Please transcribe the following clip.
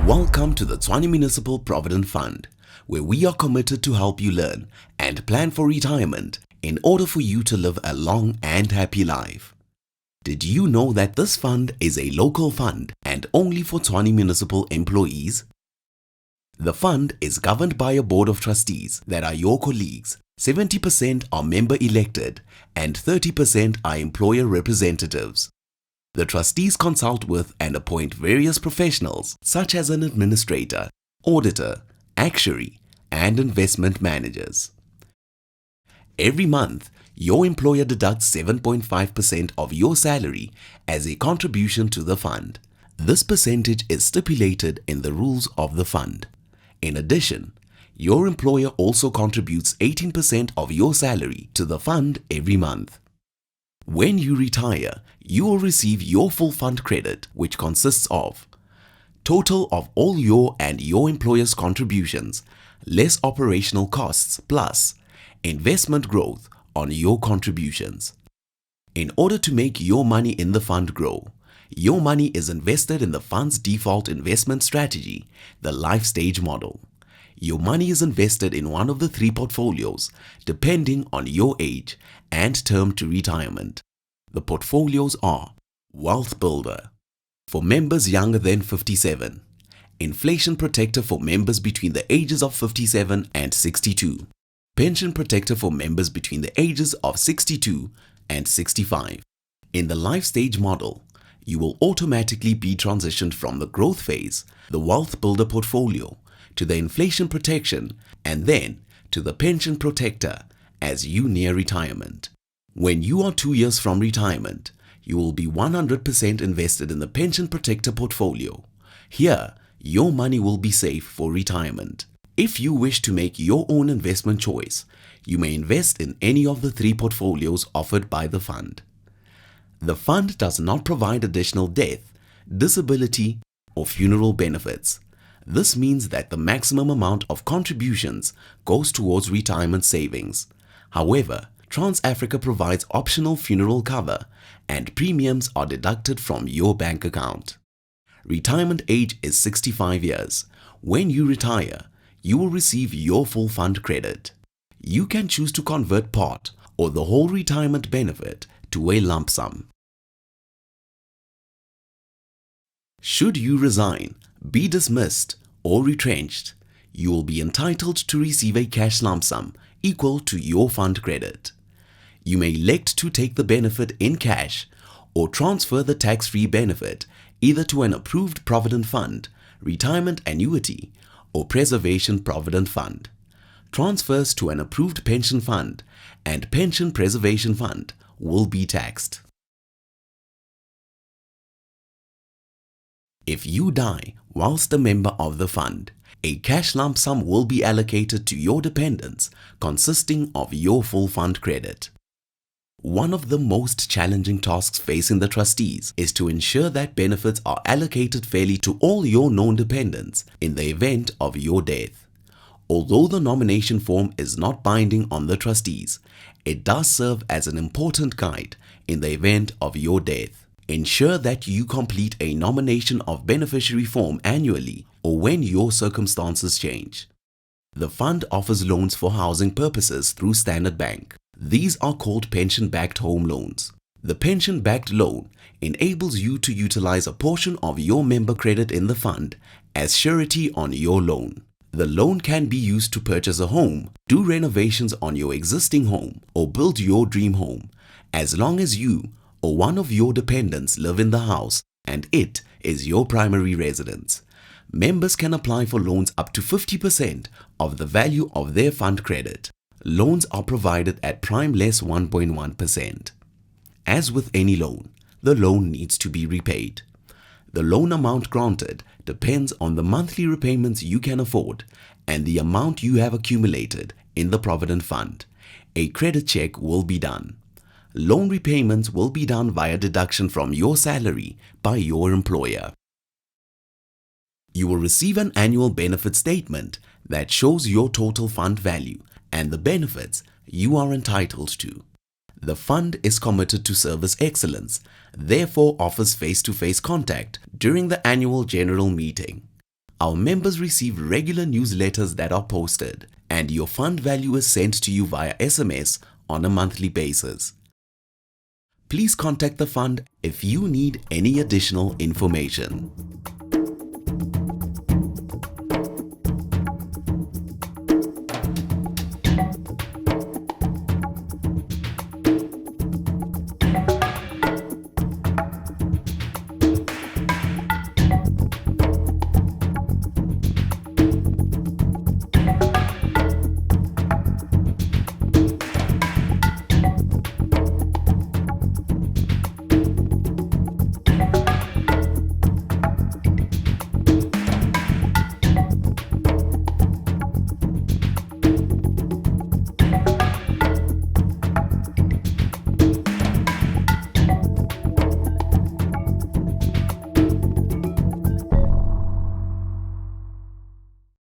Welcome to the Tshwane Municipal Provident Fund, where we are committed to help you learn and plan for retirement in order for you to live a long and happy life. Did you know that this fund is a local fund and only for Tshwane Municipal employees? The fund is governed by a board of trustees that are your colleagues. 70% are member elected and 30% are employer representatives. The trustees consult with and appoint various professionals such as an administrator, auditor, actuary, and investment managers. Every month, your employer deducts 7.5% of your salary as a contribution to the fund. This percentage is stipulated in the rules of the fund. In addition, your employer also contributes 18% of your salary to the fund every month. When you retire, you will receive your full fund credit, which consists of total of all your and your employer's contributions, less operational costs, plus investment growth on your contributions. In order to make your money in the fund grow, your money is invested in the fund's default investment strategy, the life stage model. Your money is invested in one of the three portfolios, depending on your age and term to retirement. The portfolios are Wealth Builder for members younger than 57, Inflation Protector for members between the ages of 57 and 62, Pension Protector for members between the ages of 62 and 65. In the life stage model, you will automatically be transitioned from the growth phase, the Wealth Builder portfolio, to the Inflation Protection and then to the Pension Protector as you near retirement. When you are 2 years from retirement, you will be 100% invested in the Pension Protector portfolio. Here, your money will be safe for retirement. If you wish to make your own investment choice, you may invest in any of the three portfolios offered by the fund. The fund does not provide additional death, disability, or funeral benefits. This means that the maximum amount of contributions goes towards retirement savings. However, Trans-Africa provides optional funeral cover and premiums are deducted from your bank account. Retirement age is 65 years. When you retire, you will receive your full fund credit. You can choose to convert part or the whole retirement benefit to a lump sum. Should you resign, be dismissed, or retrenched, you will be entitled to receive a cash lump sum equal to your fund credit. You may elect to take the benefit in cash or transfer the tax-free benefit either to an approved provident fund, retirement annuity, or preservation provident fund. Transfers to an approved pension fund and pension preservation fund will be taxed. If you die whilst a member of the fund, a cash lump sum will be allocated to your dependents consisting of your full fund credit. One of the most challenging tasks facing the trustees is to ensure that benefits are allocated fairly to all your known dependents in the event of your death. Although the nomination form is not binding on the trustees, it does serve as an important guide in the event of your death. Ensure that you complete a nomination of beneficiary form annually or when your circumstances change. The fund offers loans for housing purposes through Standard Bank. These are called pension-backed home loans. The pension-backed loan enables you to utilize a portion of your member credit in the fund as surety on your loan. The loan can be used to purchase a home, do renovations on your existing home, or build your dream home, as long as you or one of your dependents live in the house and it is your primary residence. Members can apply for loans up to 50% of the value of their fund credit. Loans are provided at prime less 1.1%. As with any loan, the loan needs to be repaid. The loan amount granted depends on the monthly repayments you can afford and the amount you have accumulated in the Provident Fund. A credit check will be done. Loan repayments will be done via deduction from your salary by your employer. You will receive an annual benefit statement that shows your total fund value and the benefits you are entitled to. The fund is committed to service excellence, therefore offers face-to-face contact during the annual general meeting. Our members receive regular newsletters that are posted, and your fund value is sent to you via SMS on a monthly basis. Please contact the fund if you need any additional information.